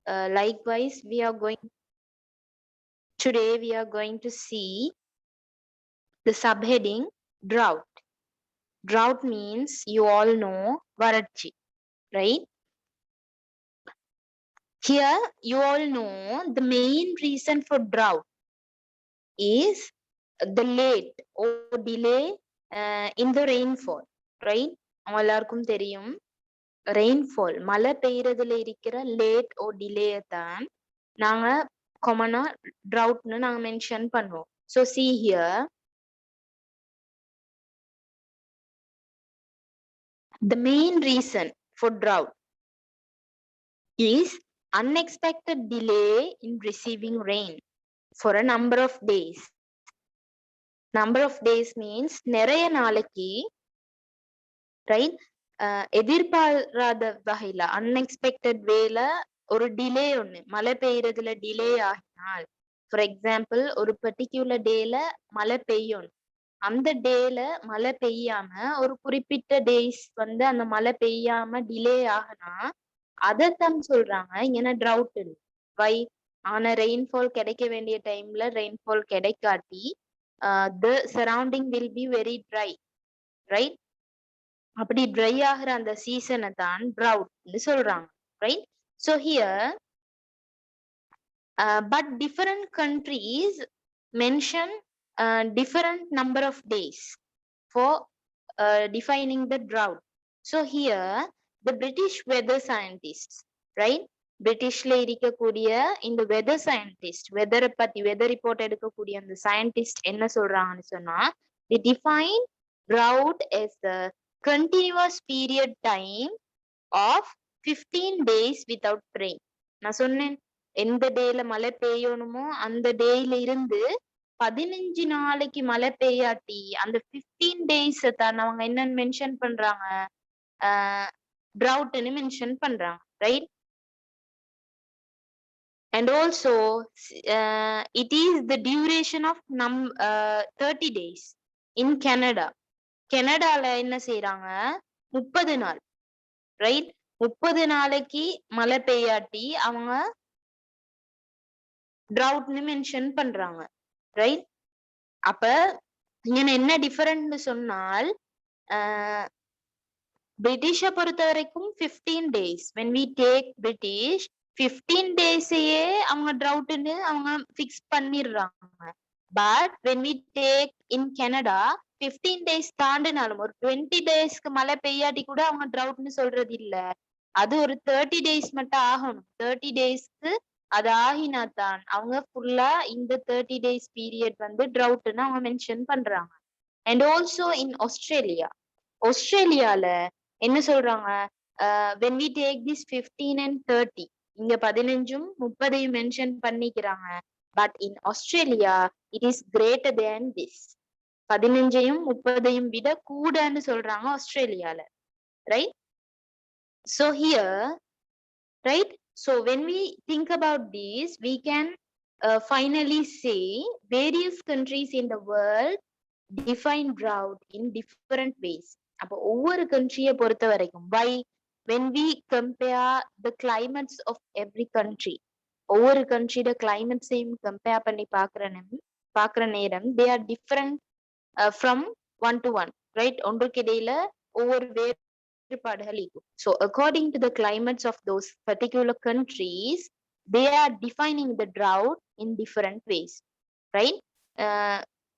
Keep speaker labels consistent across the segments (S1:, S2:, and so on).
S1: Likewise, today we are going to see the subheading drought. Drought means you all know varachi, right? Here you all know the main reason for drought is the late or delay in the rainfall, right? எல்லாருக்கும் தெரியும் rainfall மழை பெய்யறதுல இருக்கிற late ஓ delay தான் நாங்க காமனா ட்ரவுட்னு நாங்க mention பண்ணுவோம். So see here, the main reason for drought is unexpected delay in receiving rain for a number of days. Number of days means நிறைய நாளைக்கு, ரைட்? எதிர்பாராத வகையில அன்எக்ஸ்பெக்டட் வேல ஒரு டிலே ஒண்ணு மழை பெய்யறதுல டிலே ஆகினால், ஃபார் எக்ஸாம்பிள் ஒரு பர்டிகுலர் டேல மழை பெய்யணும், அந்த டேல மழை பெய்யாம ஒரு குறிப்பிட்ட டேஸ் வந்து அந்த மழை பெய்யாம டிலே ஆகுனா அதைத்தான் சொல்றாங்க ஏன்னா ட்ரவுட். வை? ஆனா ரெயின்ஃபால் கிடைக்க வேண்டிய டைம்ல ரெயின்ஃபால் கிடைக்காட்டி the surrounding will be very dry, right? அப்படி ட்ரை ஆகிற அந்த சீசனை தான் ட்ரவுட்னு சொல்றாங்க, right? So here but different countries mention different number of days for defining the drought. So here the British weather scientists, right? பிரிட்டிஷ்ல இருக்கக்கூடிய இந்த வெதர் சயின்டிஸ்ட், வெதரை பத்தி வெதர் ரிப்போர்ட் எடுக்கக்கூடிய அந்த சயின்டிஸ்ட் என்ன சொல்றாங்கன்னு சொன்னா, they define drought as the continuous period time of 15 days without rain. நான் சொன்னேன் எந்த டேல மழை பெய்யணுமோ அந்த டேல இருந்து 15 நாளைக்கு மழை பெய்யாட்டி அந்த 15 டேஸ் தான் அவங்க என்னன்னு மென்ஷன் பண்றாங்க, ட்ரவுட்னு மென்ஷன் பண்றாங்க, right? And also it is the duration of 30 days in Canada. கனடால என்ன செய்யறாங்க, 30 நாள், ரைட்? 30 நாளைக்கு மழை பெய்யாட்டி அவங்க ட்ரவுட்னு மென்ஷன் பண்றாங்க, ரைட்? அப்ப இங்க என்ன டிஃபரெண்ட் சொன்னால், பிரிட்டிஷ பொறுத்த வரைக்கும் 15 days, when we take British 15 டேஸையே அவங்க ட்ரவுட்னு அவங்க ஃபிக்ஸ் பண்ணிடுறாங்க. But when we take in Canada 15 days தாண்டினாலும் ஒரு 20 டேஸ்க்கு மழை பெய்யாட்டி கூட அவங்க ட்ரவுட்னு சொல்றது இல்ல, அது ஒரு 30 டேஸ் மட்டும் ஆகணும். 30 டேஸ்க்கு அது ஆகினா தான் அவங்க ஃபுல்லா இந்த 30 டேஸ் பீரியட் வந்து ட்ரவுட்னு அவங்க மென்ஷன் பண்றாங்க. அண்ட் ஆல்சோ இன் ஆஸ்திரேலியால என்ன சொல்றாங்க, when we take this 15 and 30, இங்க 15ம் 30யும் மென்ஷன் பண்ணிக்கிறாங்க. But in Australia it is greater than this. 15யும் 30யும் விட கூடன்னு சொல்றாங்க ஆஸ்திரேலியால, right? So here, right? So when we think about this, we can finally say various countries in the world define drought in different ways. அப்போ ஒவ்வொரு கண்ட்ரியை பொறுத்த வரைக்கும், why? When we compare the climates of every country, ஒவ்வொரு கண்ட்ரியோட கிளைமேட்ஸையும் compare பண்ணி பாக்குற நேரம் they are different from one to one, right? ஒன்றுக்கு இடையில ஒவ்வொரு வேறுபாடுகள் இருக்கும். So according to the climates of those particular countries, they are defining the drought in different ways, right?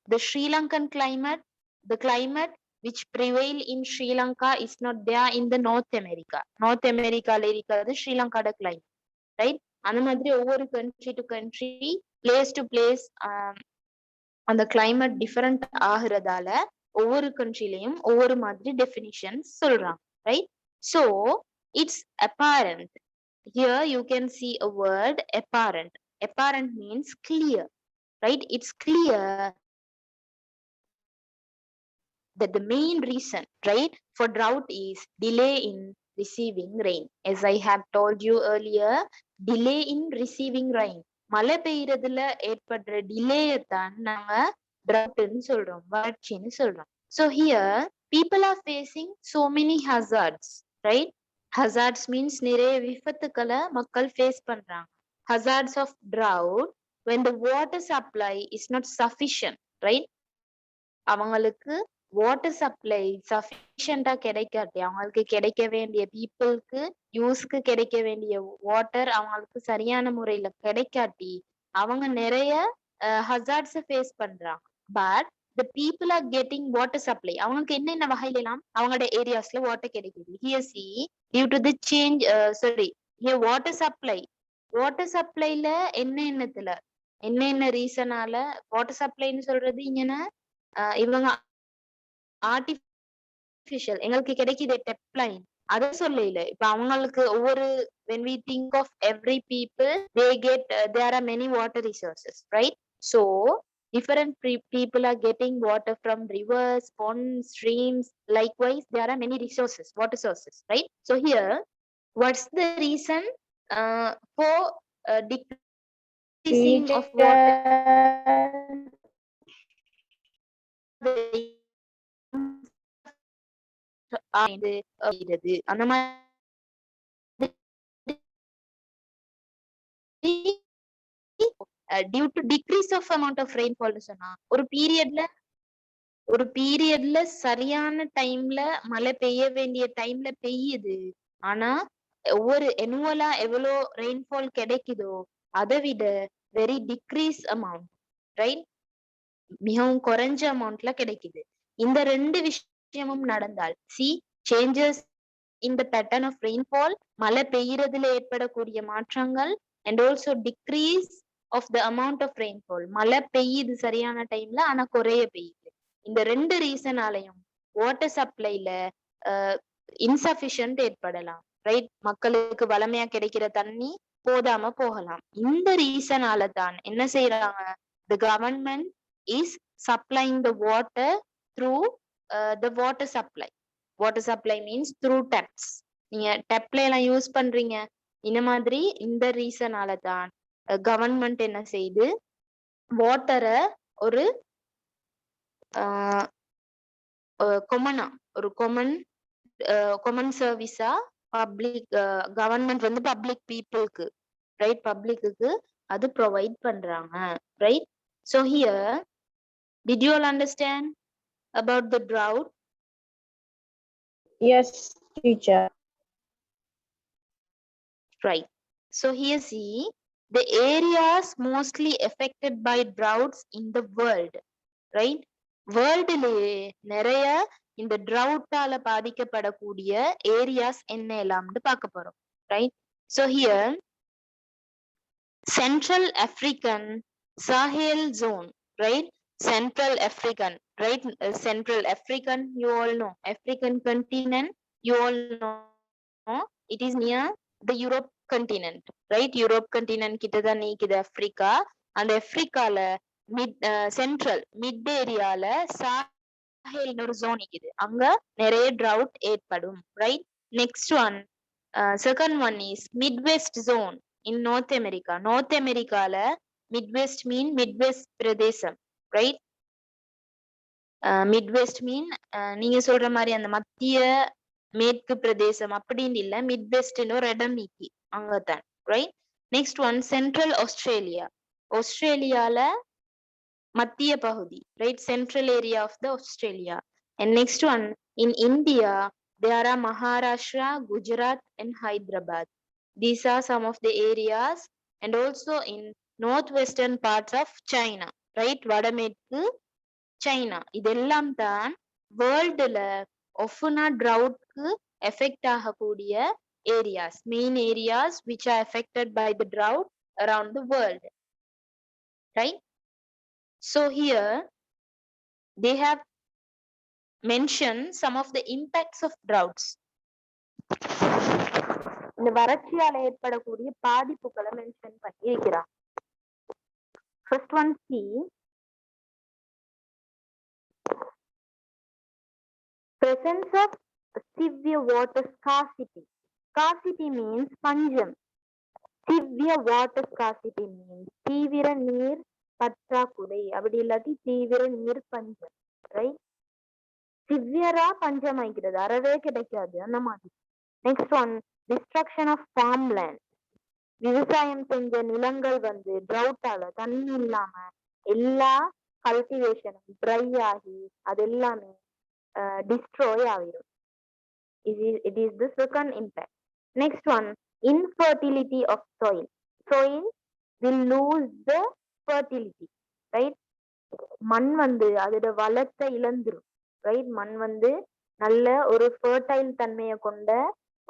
S1: The Sri Lankan climate, the climate which prevail in Sri Lanka is not there in the North America. North America ல இருக்கிறது ஸ்ரீலங்காட climate, right? அந்த மாதிரி ஒவ்வொரு country to country, place to place அந்த climate different ஆகுறதால ஒவ்வொரு countryலயும் ஒவ்வொரு மாதிரி definitions சொல்றாங்க, right? So it's apparent. Here you can see a word apparent. Apparent means clear, right? It's clear that the main reason, right, for drought is delay in receiving rain. As I have told you earlier, delay in receiving rain, மழை பெய்யறதுல ஏற்படுற டிலேயை தான் நாங்க drought-ன்னு சொல்றோம், வறட்சின்னு சொல்றோம். So here people are facing so many hazards, right? Hazards means நிறைய விபத்துக்களை மக்கள் face பண்றாங்க. Hazards of drought when the water supply is not sufficient, right? அவங்களுக்கு வாட்டர் சப்ளை சஃபிஷியண்டா கிடைக்காட்டி, அவங்களுக்கு கிடைக்க வேண்டிய பீப்புளுக்கு யூஸ்க்கு கிடைக்க வேண்டிய வாட்டர் அவங்களுக்கு சரியான முறையில கிடைக்காட்டி அவங்க நிறைய ஹசார்ட்ஸ் ஃபேஸ் பண்றாங்க. But the people are getting water supply. அவங்களுக்கு என்னென்ன வகையில எல்லாம் அவங்களோட ஏரியாஸ்ல வாட்டர் கிடைக்குது. Here see due to the change here water சப்ளைல என்ன ரீசனால வாட்டர் சப்ளைன்னு சொல்றது இங்கன்னா இவங்க ஆர்டிபிஷியல் எங்களுக்கு கிடைக்குது டெப்லைன் அத சொல்லல. இப்ப அவங்களுக்கு ஒவ்வொரு when we think of every people there are many water resources, right? So different people are getting water from rivers, ponds, streams. Likewise there are many resources, water sources, right? So here what's the reason for decreasing of water அந்த மாதிரி due to decrease of amount of rainfall சொன்னா ஒரு பீரியட்ல சரியான டைம்ல மழை பெய்ய வேண்டிய டைம்ல பெய்யுது. ஆனா ஒவ்வொரு எனுவலா எவ்வளோ ரெயின்ஃபால் கிடைக்குதோ அதை விட வெரி டிக்ரீஸ் அமௌண்ட், ரைட்? மிகவும் குறைஞ்ச அமௌண்ட்ல கிடைக்குது. இந்த ரெண்டு விஷயமும் நடந்தால் C changes in the pattern of rainfall, மழை பெய்யறதுல ஏற்படக்கூடிய மாற்றங்கள் and also decrease of the amount of rainfall. மழை பெய்யுது சரியான டைம்ல ஆனா குறைய பெய்யுது. இந்த ரெண்டு ரீசனாலையும் வாட்டர் சப்ளைல இன்சஃபிஷியன்ட் ஏற்படலாம், ரைட்? மக்களுக்கு வளமையா கிடைக்கிற தண்ணி போதாம போகலாம். இந்த ரீசனால தான் என்ன செய்யறாங்க, the government is supplying the water through the water supply. Water supply means through taps. நீங்க டேப்ல எல்லாம் யூஸ் பண்றீங்க. இந்த மாதிரி இந்த ரீசனால தான் கவர்மெண்ட் என்ன செய்யுது, வாட்டரை ஒரு கொமன் சர்வீஸா பப்ளிக் கவர்மெண்ட் வந்து பப்ளிக் பீப்புளுக்கு, ரைட்? பப்ளிக்கு அது ப்ரொவைட் பண்றாங்க, right? So here did you all understand about the drought?
S2: Yes, teacher.
S1: Right. So here see the areas mostly affected by droughts in the world, right? வேர்ல்டுலயே நிறைய இந்த drought-ஆல பாதிக்கப்படக்கூடிய areas என்ன எல்லாம்னு பார்க்க போறோம், right? So here Central African Sahel zone, right? Central African, right? Central African, you all know. African continent, you all know. It is near the Europe continent, right? Europe continent கிட்ட தான் நீக்குது Africa. அந்த ஆப்பிரிக்கால central mid ஏரியால Sahel ஒரு zone இருக்குது. அங்க நிறைய drought ஏற்படும், right? Next one second one is Midwest zone in North America. North Americaல Midwest mean Midwest பிரதேசம், right? Midwest mean நீங்க சொல்ற மாதிரி அந்த மத்திய மேற்கு பிரதேசம் அப்படின்னு இல்ல, மிட்வெஸ்ட்னு ஒரு இடம் நீக்கி அங்கதான், right? Next one central Australia. ஆஸ்திரேலியால மத்திய பகுதி, right? Central area of the Australia. And next one in India there are Maharashtra, Gujarat and Hyderabad. These are some of the areas, and also in northwestern parts of China, right? வடமேற்கு China. இதெல்லாம் தான் வேர்ல்டுல ஒஃபுனா drought-க்கு effect ஆகக்கூடிய areas, main areas which are affected by the drought around the world, right? So here they have mentioned some of the impacts of droughts. இந்த வறட்சியால ஏற்படக்கூடிய பாதிப்புகளை mention பண்ணி இருக்கிறார். First one, see presence of severe water scarcity. Scarcity means பஞ்சம். Severe water scarcity means தீவிர நீர் பற்றாக்குறை, அப்படி இல்லாட்டி தீவிர நீர் பஞ்சம், ரைட்? சிவியரா பஞ்சம் ஆகிறது, அறவே கிடைக்காது அந்த மாதிரி. Next one, destruction of farmland. விவசாயம் செஞ்ச நிலங்கள் வந்து drought-ஆல தண்ணி இல்லாம எல்லா கல்டிவேஷனும் ட்ரை ஆகி அது எல்லாமே டிஸ்ட்ராய் ஆகிடும். It is the second impact. Next one, infertility of soil. Soil will lose the fertility, right? மண் வந்து அதோட வளத்தை இழந்துரும், ரைட்? மண் வந்து நல்ல ஒரு ஃபர்டைல் தன்மையை கொண்ட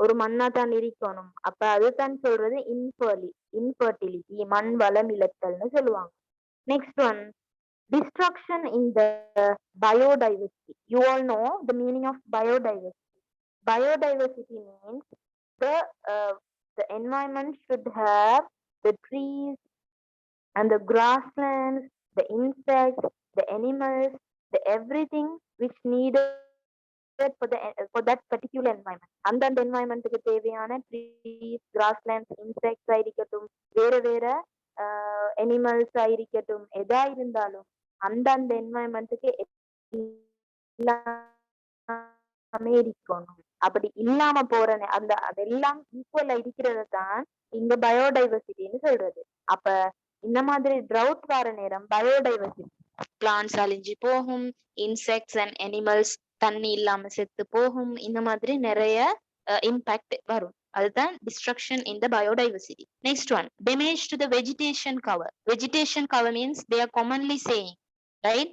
S1: ஒரு மண்ணா தான் இருக்கணும். அப்ப அதுதான் சொல்றது இன்ஃபர்டிலிட்டி, மண் வளம் இழத்தல்னு சொல்லுவாங்க. Next one, destruction in the biodiversity. You all know the meaning of biodiversity. Biodiversity means the environment should have the trees and the grasslands, the insects, the animals, the everything which needed for that particular environment. அந்தந்த environmentக்கு தேவையான trees, grasslands, insects இருக்கட்டும், வேற வேற animals இருக்கட்டும், எதா இருந்தாலும் அந்தந்த environmentக்கு எல்லாமே இருக்கணும். அப்படி இல்லாம போற அந்த அதெல்லாம் ஈக்குவலா இருக்கிறத தான் இங்க பயோடைவர்சிட்டின்னு சொல்றது. அப்ப இந்த மாதிரி ட்ரவுட் வர நேரம் பயோடைவர்சிட்டி, பிளான்ஸ் அழிஞ்சு போகும், இன்செக்ட்ஸ் அண்ட் அனிமல்ஸ் தண்ணி இல்லாம செத்து போகும், இந்த மாதிரி நிறைய இம்பாக்ட் வரும். அதுதான் destruction in the biodiversity. Next one, damage to the vegetation cover. Vegetation cover means they are commonly saying, right?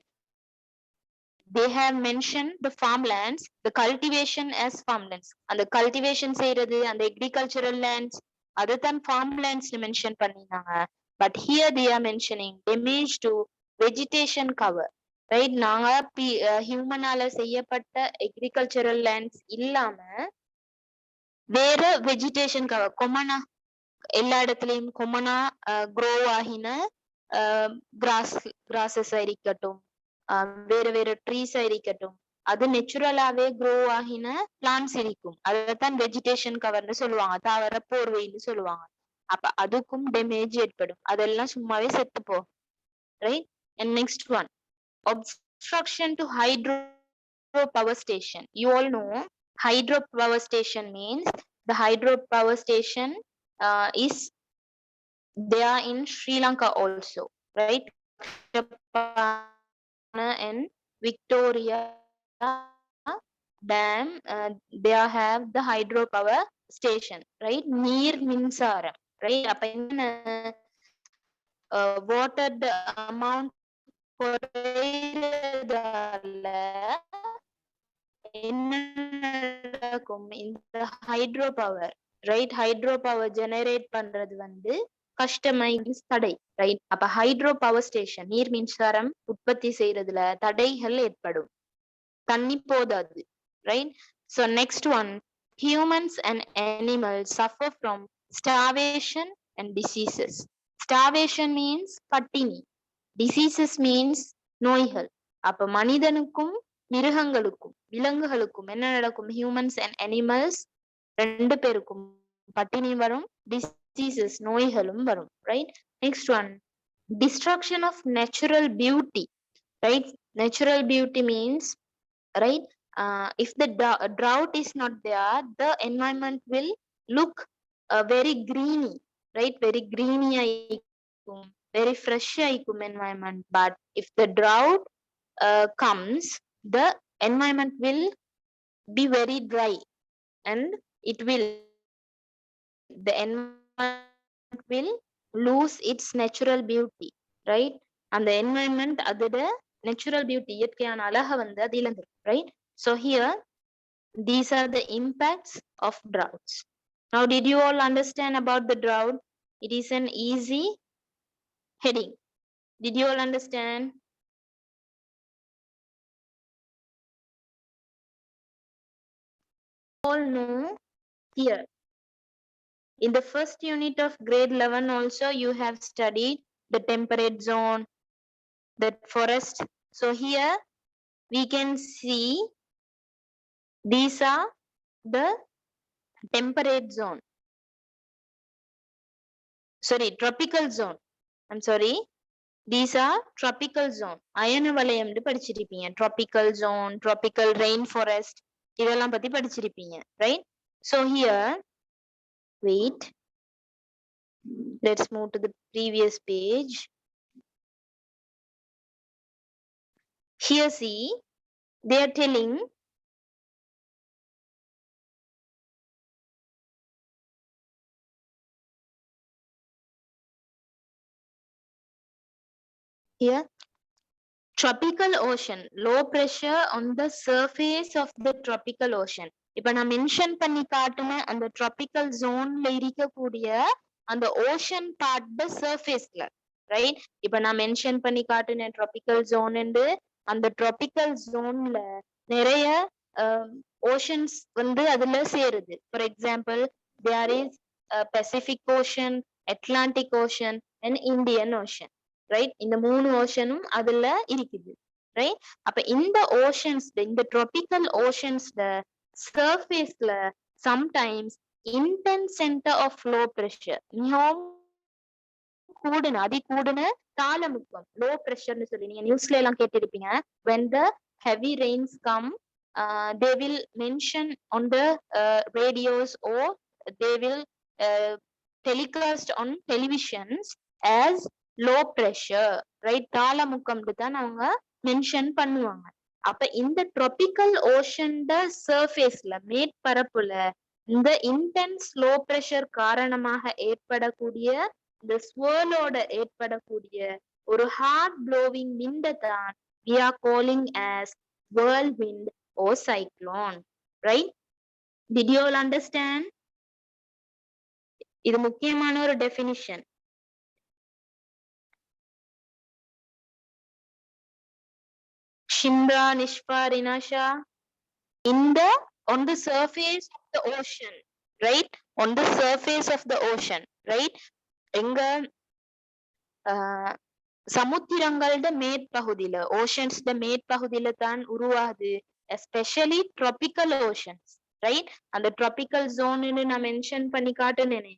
S1: They have mentioned the farmlands, the cultivation as farmlands. அந்த cultivation செய்யறது, அந்த agricultural lands, அதுதான் farmlands mention பண்ணினாங்க. But here they are mentioning damage to vegetation cover, right? நாங்க ஹியூமனால செய்யப்பட்ட agricultural lands இல்லாம வேற vegetation cover, கொமனா எல்லா இடத்துலயும் கொமனா grow ஆகின grasses இருக்கட்டும், வேற வேற ட்ரீஸ் இருக்கட்டும், அது நேச்சுரலாவே க்ரோ ஆகின பிளான்ஸ் இருக்கும். அதைத்தான் வெஜிடேஷன் கவர்னு சொல்லுவாங்க, தாவர போர்வைன்னு சொல்லுவாங்க. அப்ப அதுக்கும் டேமேஜ் ஏற்படும், அதெல்லாம் சும்மாவே செத்து போகும், right? And next one, obstruction to hydro power station. You all know hydro power station means the hydro power station is there in Sri Lanka also, right? And Victoria Dam, they have the hydropower station, right? நீர் மின்சாரம், right? அப்ப என்ன water amount குறைறதால என்ன நடக்கும்? இந்த hydro power, right? Hydro power generate பண்றது வந்து கஷ்டமை, தடை, ரைட்? அப்ப ஹைட்ரோ பவர் ஸ்டேஷன் நீர் மின்சாரம் உற்பத்தி செய்யறதுல தடைகள் ஏற்படும், தண்ணி போதாது, right? So next one, humans and animals suffer from starvation and diseases. Starvation means பட்டினி, diseases means நோய்கள். அப்ப மனிதனுக்கும் மிருகங்களுக்கும் விலங்குகளுக்கும் என்ன நடக்கும்? ஹியூமன்ஸ் அண்ட் அனிமல்ஸ் ரெண்டு பேருக்கும் பட்டினி வரும், diseases நோய்களும் வரும், right? Next one, destruction of natural beauty, right? Natural beauty means, right, if the drought is not there, the environment will look very greeny, right? Very greeny aikum, very fresh aikum environment. But if the drought comes, the environment will be very dry and the environment will lose its natural beauty, right? And the environment அதோட natural beauty, இயற்கையான அழகை வந்து அது இழந்துரும், right? So here these are the impacts of droughts. Now did you all understand about the drought? It is an easy heading. Did you all understand? All know here in the first unit of grade 11 also you have studied the temperate zone, that forest. So here we can see these are the temperate zone, sorry, tropical zone. I'm sorry, these are tropical zone. அயன வலயம்னு படிச்சிருப்பீங்க, tropical zone, tropical rainforest, இதெல்லாம் பத்தி படிச்சிருப்பீங்க, right? So here, wait, let's move to the previous page. Here see, they are telling here, tropical ocean, low pressure on the surface of the tropical ocean. இப்ப நான் mention பண்ணி காட்டுன அந்த tropical zoneல இருக்கக்கூடிய அந்த ocean part surfaceல, right? இப்ப நான் mention பண்ணி காட்டுன tropical zone அந்த tropical zoneல நிறைய oceans அதுல சேருது. For example, there is Pacific Ocean, Atlantic Ocean and Indian Ocean. Right? இந்த 3 ஓஷனும் அதுல இருக்குது. ரைட்? அப்ப இந்த ஓஷன்ஸ், இந்த ட்ராபிக்கல் ஓஷன்ஸ்ல சர்ஃபேஸ்ல sometimes intense center of low pressure, மிகவும் அதிகூடுன தாளமுக்கம், லோ பிரஷர்னு சொல்லி நீங்க நியூஸ்ல எல்லாம் கேட்டிருப்பீங்க. when the heavy rains come, they will mention on the radios or they will telecast on televisions as low pressure, right? தாளமுக்கம்னு தான் அவங்க மென்ஷன் பண்ணுவாங்க. அப்ப இந்த ட்ராபிக்கல் ஓஷன் சர்ஃபேஸ்ல, மேற்பரப்புல இந்த இன்டென்ஸ் லோ பிரஷர் காரணமாக ஏற்படக்கூடிய இந்த ஸ்வர்லோட ஏற்படக்கூடிய ஒரு ஹார்ட் ப்ளோவிங் விண்ட தான் we are calling as whirlwind or cyclone, right? Did you all understand? இது முக்கியமான ஒரு definition. Shimra, Nishpa, Rinasha, on the surface of the ocean, right? On the surface of the ocean, right? எங்க சமுத்திரங்களோட மேற்பகுதியில, oceans மேற்பகுதியில தான் உருவாகுது, especially tropical oceans, right? அந்த tropical zone நான் mention பண்ணி காட்டுனேனே,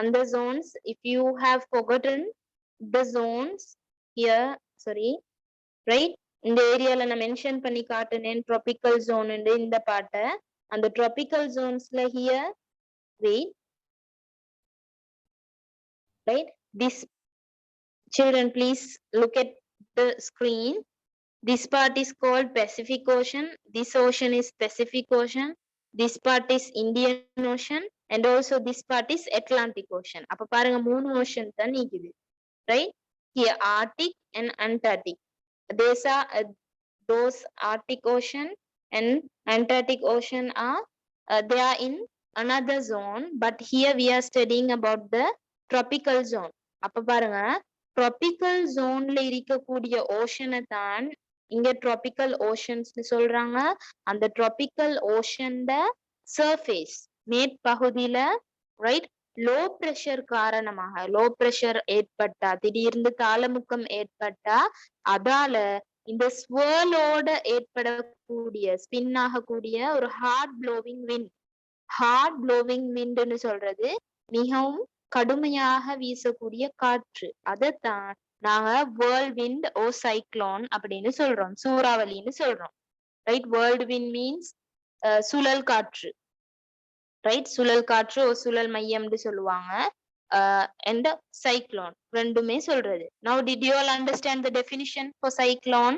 S1: அந்த Jones, if you have forgotten the zones here, sorry, right? இந்த ஏரியால நான் மென்ஷன் பண்ணி காட்டுனேன் ட்ராபிக்கல் ஜோன் இந்த பாட்டை. அந்த ட்ராபிக்கல் ஜோன்ஸ்ல here, wait, right? This, children, please look at the screen. This part is called Pacific Ocean. This ocean is Pacific Ocean. This part is Indian Ocean. And also this part is Atlantic Ocean. அப்ப பாருங்க 3 ocean தான் நீக்குது, right? Here Arctic and Antarctic. Those Arctic Ocean and Antarctic Ocean are they are in another zone, but here we are studying about the tropical zone. அப்ப பாருங்க, tropical zoneல இருக்கக்கூடிய ஓஷனை தான் இங்க tropical oceans சொல்றாங்க. அந்த tropical ocean surface, மேற்பகுதியில, right, low pressure காரணமாக, low pressure ஏற்பட்டா, திடீர்னு தாளமுக்கம் ஏற்பட்டா, அதால இந்த ஸ்வர்லோட ஏற்படக்கூடிய, ஸ்பின் ஆகக்கூடிய ஒரு hard blowing wind. Hard blowing விண்ட்னு சொல்றது மிகவும் கடுமையாக வீசக்கூடிய காற்று. அதைத்தான் நாங்க வேர்ல்ட் விண்ட் ஓ சைக்ளோன் அப்படின்னு சொல்றோம், சூறாவளின்னு சொல்றோம், ரைட்? வேர்ல்ட் விண்ட் மீன்ஸ் சுழல் காற்று, ரைட்? சுழல் காற்று ஓ சுழல் மையம்னு சொல்லுவாங்க. and cyclone ரெண்டுமே சொல்றது. Now did you all understand the definition for cyclone,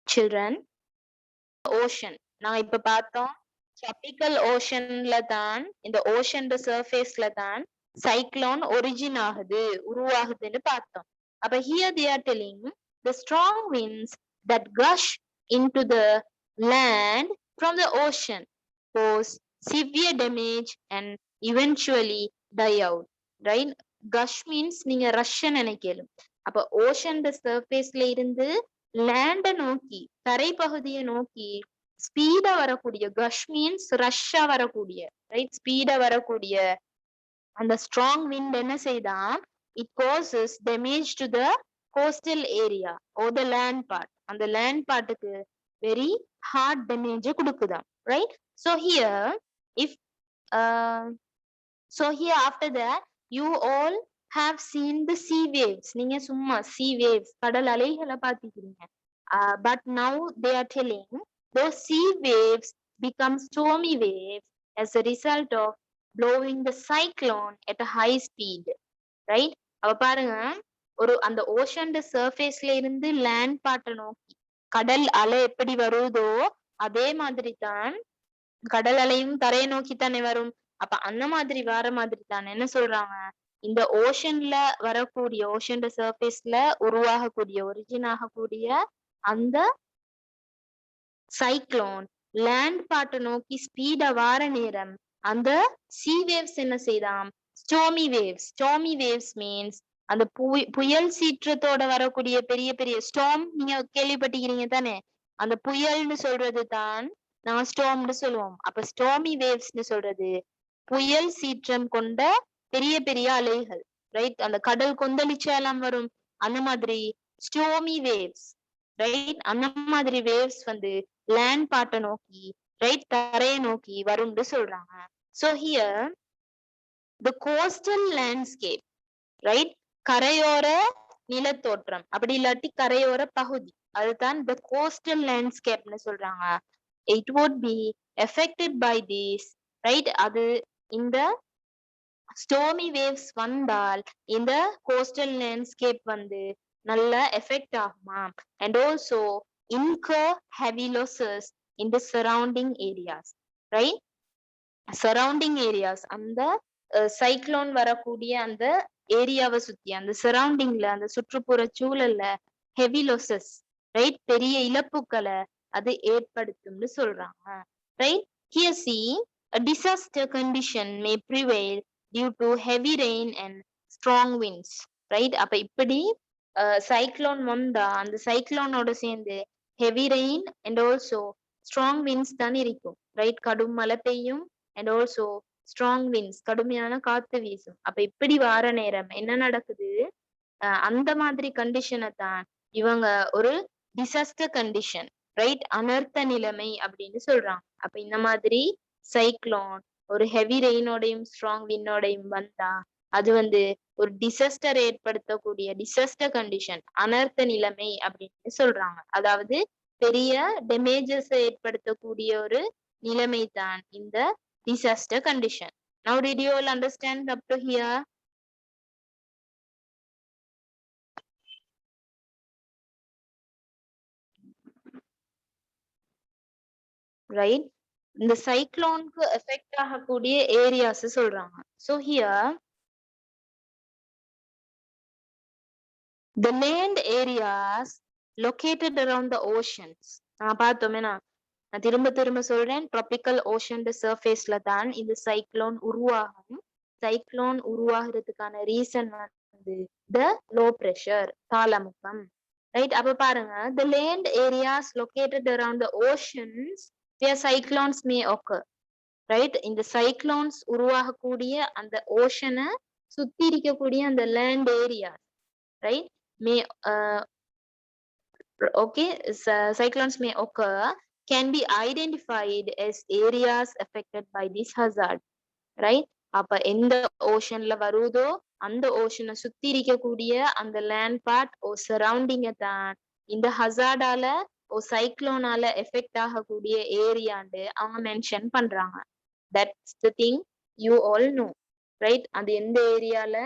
S1: children? Ocean நான் இப்ப பார்த்தோம், tropical oceanல தான், இந்த ocean surfaceல தான் cyclone origin ஆகுது, உருவாகுதுன்னு பார்த்தோம். அப்ப here they are telling the strong winds that gush into the land from the ocean cause severe damage and eventually die out, right? Gush means நீங்க rush நினைக்கலும். அப்ப ocean surfaceல இருந்து land நோக்கி, தரை பகுதியை நோக்கி ஸ்பீடா வரக்கூடிய, gush means ரஷ்ஷா வரக்கூடிய, right? Speedo வரக்கூடிய அந்த strong wind என்ன செய்தா, it causes damage to the coastal area or the land part. அந்த land பார்ட்டுக்கு very hard damage கொடுக்குதாம், right? So here if so here after that you all have seen the sea waves. நீங்க சும்மா sea waves, கடல் அலைகளை பார்த்திருக்கீங்க. But now they are telling those sea waves become stormy waves as a result of blowing the cyclone at a high speed, right? அப்ப பாருங்க, ஒரு அந்த ocean சர்ஃபேஸ்ல இருந்து land பாட்டை நோக்கி கடல் அலை எப்படி வருதோ அதே மாதிரி தான் கடல் அலையும் தரையை நோக்கி தானே வரும். அப்ப அந்த மாதிரி வர மாதிரி தான் என்ன சொல்றாங்க, இந்த ஓஷன்ல வரக்கூடிய ஓஷன் சர்ஃபேஸ்ல உருவாகக்கூடிய ஒரிஜின் ஆகக்கூடிய அந்த சைக்ளோன் லேண்ட் பாட்டை நோக்கி ஸ்பீடா வார நேரம் அந்த சி வேவ்ஸ் என்ன செய்தாம், ஸ்டோமி வேவ்ஸ். ஸ்டோமி வேவ்ஸ் மீன்ஸ் அந்த புயல் சீற்றத்தோட வரக்கூடிய பெரிய பெரிய ஸ்டார்ம் நீங்க கேள்விப்பட்டிருக்கீங்க தானே, அந்த புயல்னு சொல்றது தான் நாங்க ஸ்டார்ம்னு சொல்லுவோம். அப்ப ஸ்டோமி வேவ்ஸ்னு சொல்றது புயல் சீற்றம் கொண்ட பெரிய பெரிய அலைகள், ரைட்? அந்த கடல் கொந்தளிச்சா எல்லாம் வரும் அந்த மாதிரி ஸ்டோமி வேவ்ஸ், ரைட்? அந்த மாதிரி வேவ்ஸ் வந்து லேண்ட் பாட்டை நோக்கி, ரைட், தரையை நோக்கி வரும்னு சொல்றாங்க. So here the coastal landscape, right, கரையோர நிலத்தோற்றம் அப்படி இல்லாட்டி கரையோர பகுதி, அதுதான் the coastal landscape னு சொல்றாங்க. It would be affected by this, right? அது இந்த ஸ்டோமி வேவ்ஸ் வந்தால் இந்த கோஸ்டல் லேண்ட்ஸ்கேப் வந்து நல்ல எஃபெக்ட் ஆகுமா, and also incur heavy losses in the surrounding areas, right? Surrounding areas, அந்த சைக்ளோன் வரக்கூடிய அந்த ஏரியாவை சுத்தி அந்த சரௌண்டிங்ல அந்த சுற்றுப்புற சூழல்ல ஹெவி லொசஸ், ரைட், பெரிய இழப்புகளை அது ஏற்படுத்தும்னு சொல்றாங்க, right? Here see a disaster condition may prevail due to heavy rain and strong winds, right? அப்ப இப்படி சைக்ளோன் வந்தா அந்த சைக்ளோனோட சேர்ந்து heavy rain and also strong winds தான் இருக்கும், ரைட்? கடும் மழை பெய்யும் அண்ட் ஆல்சோ ஸ்ட்ராங் விண்ட்ஸ், கடுமையான காத்து வீசும். அப்ப இப்படி வார நேரம் என்ன நடக்குது, அந்த மாதிரி கண்டிஷனை தான் இவங்க ஒரு டிசாஸ்டர் கண்டிஷன், ரைட், அனர்த்த நிலைமை அப்படின்னு சொல்றாங்க. அப்ப இந்த மாதிரி சைக்ளோன் ஒரு ஹெவி ரெயினோடையும் ஸ்ட்ராங் வின்னோடையும் வந்தா அது வந்து ஒரு டிசாஸ்டர் ஏற்படுத்தக்கூடிய டிசாஸ்டர் கண்டிஷன், அனர்த்த நிலைமை அப்படின்னு சொல்றாங்க. அதாவது பெரிய டேமேஜஸ் ஏற்படுத்தக்கூடிய ஒரு நிலைமை தான் இந்த disaster condition. Now did you all understand up to here? Right? இந்த சைக்ளோனுக்கு எஃபெக்ட் ஆகக்கூடிய ஏரியாஸ் சொல்றாங்க. So here the land areas located around the oceans. பார்த்தோமேனா, நான் திரும்ப திரும்ப சொல்றேன், ட்ராபிக்கல் ஓஷன் சர்ஃபேஸ்ல தான் இந்த சைக்ளோன் உருவாகும். சைக்ளோன் உருவாகிறதுக்கான ரீசன் வந்து the low pressure, தாளமுக்கம், ரைட்? அப்ப பாருங்க, the land areas located around the oceans where cyclones may occur, right? இந்த சைக்ளோன்ஸ் உருவாகக்கூடிய அந்த ஓஷனை சுத்தி இருக்கக்கூடிய அந்த land area, right, may okay, cyclones may occur can be identified as areas affected by this hazard, right? அப்ப எந்த ஓஷன்ல வருதோ அந்த ஓஷனை சுத்தி இருக்கக்கூடிய அந்த லேண்ட் பார்ட் ஓ சரௌண்டிங்க தான் இந்த ஹசார்டால ஓ சைக்ளோனால எஃபெக்ட் ஆகக்கூடிய ஏரியாண்டு அவங்க மென்ஷன் பண்றாங்க. That's the thing you all know, right? அது எந்த ஏரியால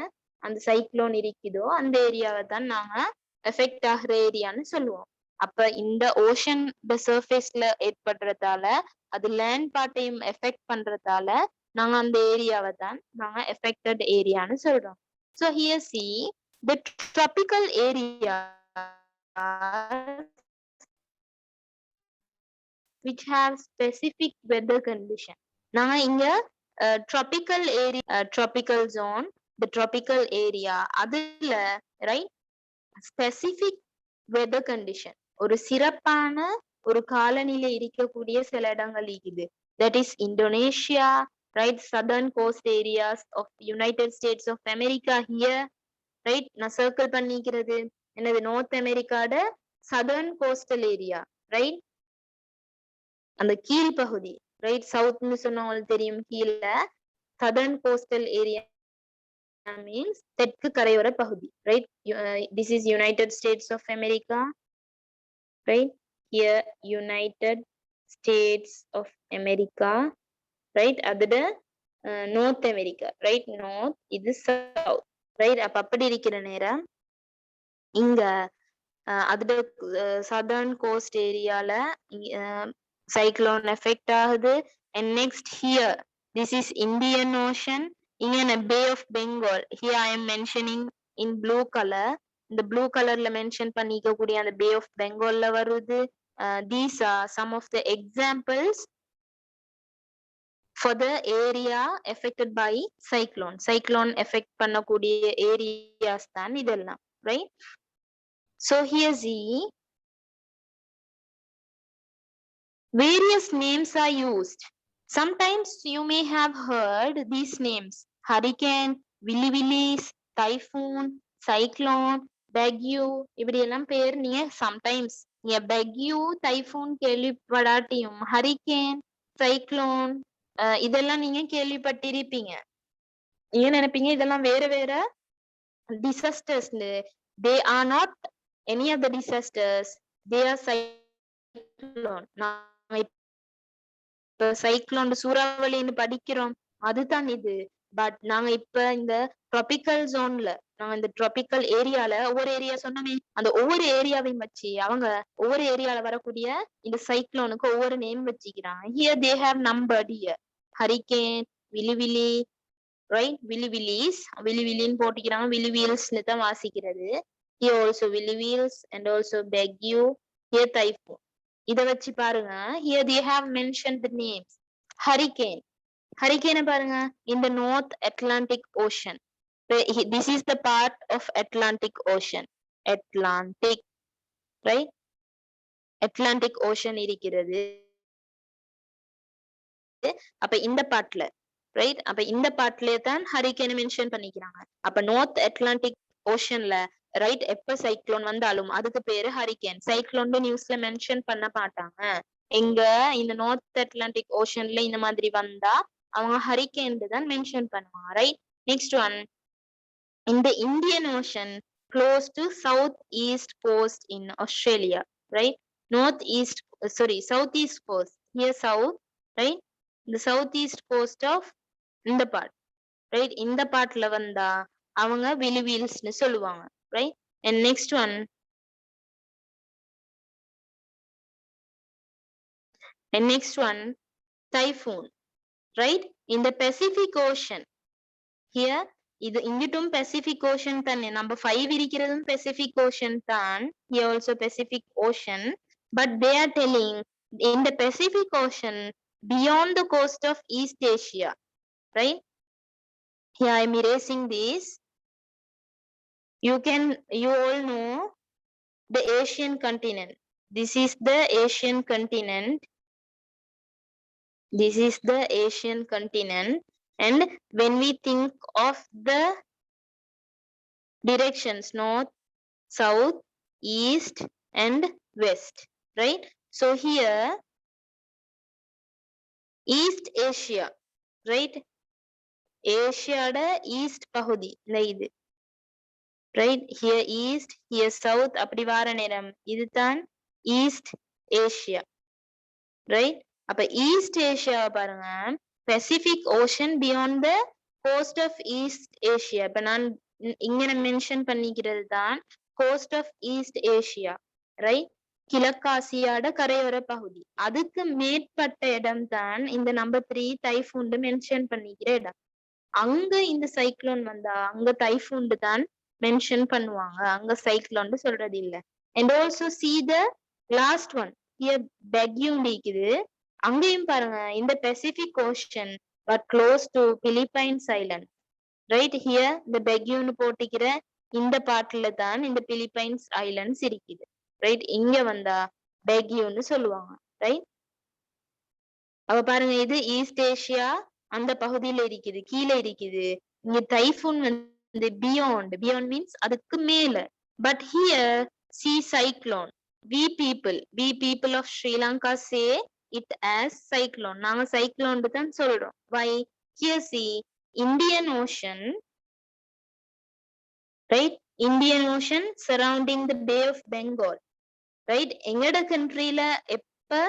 S1: அந்த சைக்ளோன் இருக்குதோ அந்த ஏரியாவை தான் நாங்க எஃபெக்ட் ஆகிற ஏரியான்னு சொல்லுவோம். அப்ப இந்த ஓஷன் சர்ஃபேஸ்ல ஏற்படுறதால அது லேண்ட் பார்ட்டையும் எஃபெக்ட் பண்றதால நாங்க அந்த ஏரியாவை தான் நாங்க எஃபெக்டட் ஏரியான்னு சொல்றோம். So here see the tropical area which have specific weather condition. நாங்க இங்க tropical area, tropical zone, the tropical area, அதுல ரைட் ஸ்பெசிபிக் வெதர் கண்டிஷன், ஒரு சிறப்பான ஒரு காலநிலை இருக்கக்கூடிய சில இடங்கள் இருக்குது. That is Indonesia, right? Southern coast areas of United States of America here, right? நான் சர்க்கிள் பண்ணிக்கிறது என்னது, நார்த் அமெரிக்காட சதர்ன் கோஸ்டல் ஏரியா, ரைட்? அந்த கீழ் பகுதி, ரைட்? சவுத்னு சொன்னவங்களுக்கு தெரியும், கீழே சதர்ன் கோஸ்டல் ஏரியா மீன்ஸ் தெற்கு கரையோர பகுதி, right? This is United States of America, right? Here United states of America, right? அதோட North America, right? North, இது South, right? அப்ப அப்படி இருக்கிற நேரம் இங்க அதோட சதர்ன் கோஸ்ட் ஏரியால சைக்ளோன் எஃபெக்ட் ஆகுது. And next here this is Indian ocean, இங்க bay of Bengal, here I am mentioning in blue colour, இந்த ப்ளூ கலர்ல மென்ஷன் பண்ணிக்க கூடிய அந்த பே ஆஃப் பெங்கால்ல வருது. These are some of the examples for the area affected by cyclone. Cyclone affect பண்ணக்கூடிய areas தான் இதெல்லாம், right? So here see various names are used. Sometimes you may have heard these names: hurricane, willy willies, typhoon, cyclone, bagu. இப்படி எல்லாம் பேர் நீங்க sometimes bagu, typhoon கேள்விப்படாட்டியும் hurricane, cyclone இதெல்லாம் நீங்க கேள்விப்பட்டிருப்பீங்க. நீங்க நினைப்பீங்க இதெல்லாம் வேற வேற disasters. They are not any of the disasters, they are cyclone. நாம இப்ப சைக்ளோன் சூறாவளின்னு படிக்கிறோம், அதுதான் இது. பட் நாங்க இப்ப இந்த ட்ராபிக்கல் ஜோன்ல, நாங்க இந்த ட்ராபிக்கல் ஏரியால ஒவ்வொரு ஏரியா சொன்னோமே, அந்த ஒவ்வொரு ஏரியாவையும் வச்சு அவங்க ஒவ்வொரு ஏரியால வரக்கூடிய இந்த சைக்ளோனுக்கு ஒவ்வொரு நேம் வச்சுக்கிறாங்க. Here they have numbered here hurricane, willy willy, right? Willy willies, விலிவிலின்னு போட்டிக்கிறாங்க, விலிவீல்ஸ்னு தான் வாசிக்கிறது. Here also willies and also bagu, here typhoon. இத வச்சு பாருங்க, here they have mentioned the names. Hurricane, hurricane பாருங்க, in the North Atlantic Ocean. This is the part of Atlantic Ocean. Atlantic, right? Atlantic Ocean இருக்கிறது. அப்ப இந்த பார்ட்ல, right? அப்ப இந்த பார்ட்லயே தான் ஹரிகேன் மென்ஷன் பண்ணிக்கிறாங்க. அப்ப நார்த் அட்லாண்டிக் ஓஷன்ல, ரைட், எப்ப சைக்ளோன் வந்தாலும் அதுக்கு பேரு ஹரிகேன். சைக்ளோன் நியூஸ்ல மென்ஷன் பண்ண மாட்டாங்க. எங்க இந்த நார்த் அட்லாண்டிக் ஓஷன்ல இந்த மாதிரி வந்தா அவங்க ஹரிகேன் தான் மென்ஷன் பண்ணுவாங்க, right? Next one, in the Indian Ocean close to southeast coast in Australia, right? Southeast coast, here south, right? The southeast coast of இந்த part, right? இந்த பார்ட்ல வந்தா அவங்க விலிவீல்ஸ்னு சொல்லுவாங்க, right? And next one, typhoon, right? In the Pacific Ocean, here இது இங்கிட்டும் Pacific Ocean தானே, நம்ம 5 இருக்கிறதும் Pacific Ocean தான், here also Pacific Ocean, but they are telling in the Pacific Ocean beyond the coast of East Asia, right? Here I am erasing this. You all know the Asian continent. This is the Asian continent. This is the Asian continent. And when we think of the directions north, south, east and west, right? So here East Asia, right? Asia east பகுதி இது, right? Here east, here south, அப்படி வார நேரம் இதுதான் East Asia, right? அப்ப East Asia பாருங்க, Pacific Ocean beyond the coast of East Asia. இப்ப நான் இங்க மென்ஷன் பண்ணிக்கிறது தான் coast of East Asia, right? கிழக்காசியாட கரையோர பகுதி, அதுக்கு மேற்பட்ட இடம் தான் இந்த நம்பர் 3 டைஃபூன் மென்ஷன் பண்ணிக்கிற இடம். அங்க இந்த சைக்ளோன் வந்தா அங்க டைஃபூன் தான் மென்ஷன் பண்ணுவாங்க, அங்க சைக்ளோன் சொல்றது இல்ல. And also see the last one, here bagu இருக்குது, அங்கேயும் பாருங்க இந்த Pacific Ocean but close to Philippines Island, right? Here இந்த bagu போட்டிக்கிற இந்த பார்ட்ல தான் இந்த Philippines Islands இருக்குது, right? இங்க வந்தா bagu சொல்லுவாங்க, right? அவ பாருங்க இது ஈஸ்ட் ஏசியா அந்த பகுதியில இருக்குது, கீழே இருக்குது. இங்க டைஃபூன் வந்து beyond means அதுக்கு மேல. But here see cyclone, we people of Sri Lanka say it as cyclone. நாங்க cyclone தான் சொல்றோம். Why? Here see Indian Ocean, right? Indian Ocean surrounding the Bay of Bengal, right? எங்கட கண்ட்ரில எப்ப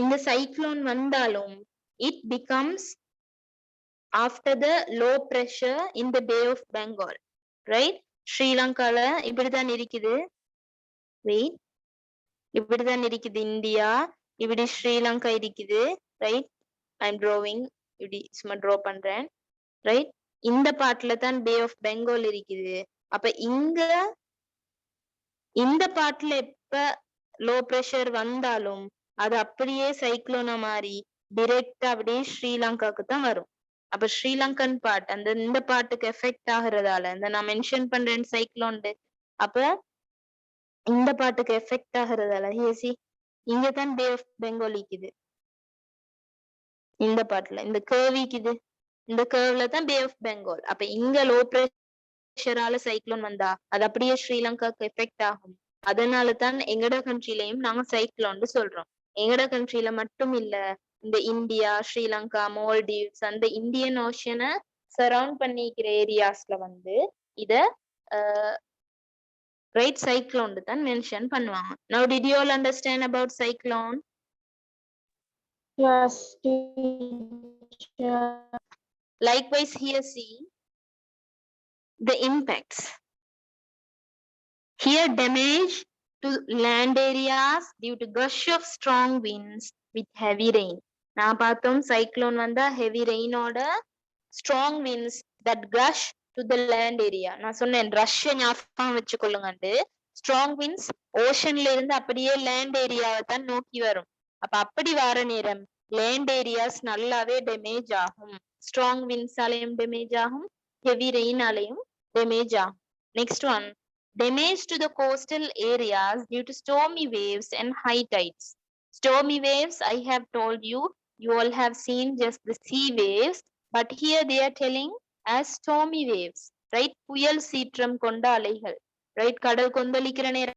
S1: இந்த cyclone வந்தாலும் it becomes after the low pressure in the Bay of Bengal, right? ஸ்ரீலங்கால இப்படிதான் இருக்குது. wait, இப்படிதான் இருக்குது இந்தியா, இப்படி ஸ்ரீலங்கா இருக்குது, right? I'm drawing, இப்படி சும்மா draw பண்றேன், right? இந்த பார்ட்ல தான் பே ஆஃப் பெங்கால் இருக்குது. அப்ப இங்க இந்த பார்ட்ல எப்ப லோ பிரஷர் வந்தாலும் அது அப்படியே சைக்ளோனா மாறி டிரெக்டா அப்படியே ஸ்ரீலங்காக்கு தான் வரும். அப்ப ஸ்ரீலங்கன் பார்ட் அந்த இந்த பார்ட்டுக்கு எஃபெக்ட் ஆகுறதால இந்த நான் மென்ஷன் பண்றேன் சைக்ளோன், அப்ப இந்த பார்ட்டுக்கு எஃபெக்ட் ஆகுறதால ஹேசி இங்கதான் பே ஆஃப் பெங்கால் இருக்குது. இந்த பார்ட்ல இந்த கர்வ் இருக்குது, இந்த கர்வ்ல தான் பே ஆஃப் பெங்கால். அப்ப இங்க லோ பிரஷரால சைக்ளோன் வந்தா அது அப்படியே ஸ்ரீலங்காக்கு எஃபெக்ட் ஆகும். அதனால தான் எங்கட கண்ட்ரிலையும் நாங்க சைக்ளோன்னு சொல்றோம். எங்கட கண்ட்ரில மட்டும் இல்ல, இந்த இந்தியா, ஸ்ரீலங்கா, மால்டீவ்ஸ் அந்த இந்தியன் ஓஷனை சரவுண்ட் பண்ணிக்கிற ஏரியாஸ்ல வந்து இத ரைட் சைக்ளோன் தான் மென்ஷன் பண்ணுவாங்க. Now did you all understand about cyclone?
S2: Yes, teacher.
S1: Likewise here see the impacts. Here damage to land areas due to gush of strong winds with heavy rain. நான் பார்த்தோம் cyclone வந்தா heavy rain ஓட strong winds that gush to the land area. நான் சொன்னேன் ரஷ்ய ஞாபகம் வச்சுக்கொள்ளுங்கண்டு. strong winds ஓஷன்ல இருந்து அப்படியே land ஏரியாவை தான் நோக்கி வரும். அப்ப அப்படி வர நேரம் land areas நல்லாவே டேமேஜ் ஆகும். strong winds ஆலையும் டேமேஜ் ஆகும், heavy rain ஆலையும் டேமேஜ் ஆகும். next one, damage to the coastal areas due to stormy waves and high tides. Stormy waves, I have told you, you all have seen just the sea waves, but here they are telling as stormy waves, right? புயல் சீற்றம் கொண்ட அலைகள், right? கடல் கொந்தளிக்கிற நேரம்